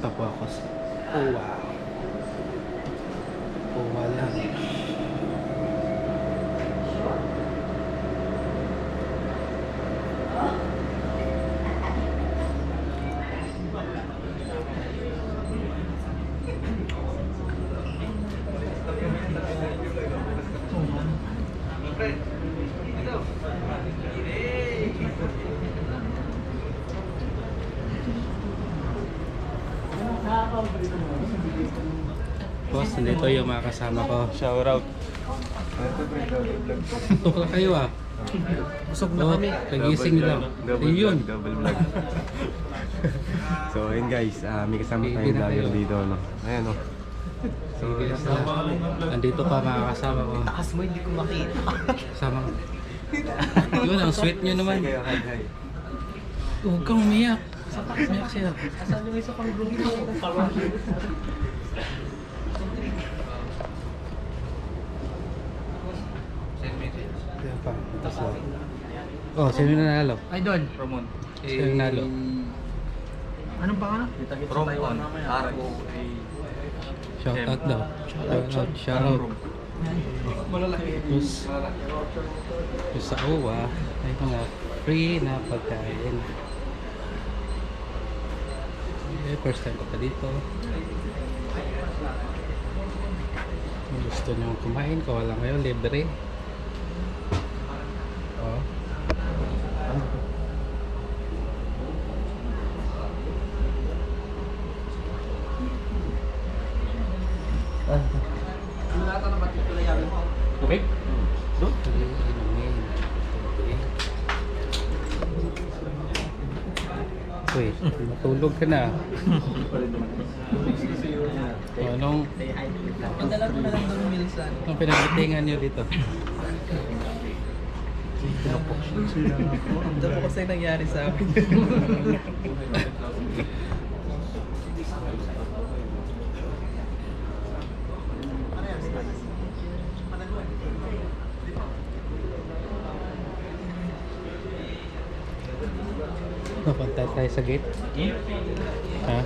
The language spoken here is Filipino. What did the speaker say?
Punta po ako sa Owa. Owa lang. Boss, nandito yung mga kasama ko. Shout out. Ito ka kayo ah. Busog na kami. Nagising nila. Ayun. Double vlog. So ayun guys, may kasama Baby tayong na vlogger kayo. dito, no? Ayan, no? So, Yes, nandito pa mga kasama ko. Takas mo, hindi ko makita. Kasama ko. Yun, ang sweet nyo naman. Kayo, hi. Huwag kang umiyak. Umiyak siya. Asan yung isa pang grupo? Yan pa. Oh, sino nanalo? Idol. Ramon. Sino nanalo? Anong pangalan? Ramon. R-O-A. Shout out daw. Shout out. Tapos, yung sa Owa, ay mga free na pagkain. Eh, first time ko pa dito. Kung gusto nyo kumain, kawala ngayon, libre. Oh. Tubig? Inumin. Uy, matulog ka na. Anong Padala ko na lang doon Milsan. pinagbitingan nyo dito? Ito po kasi nangyari sa amin. Napunta tayo sa gate. Ha?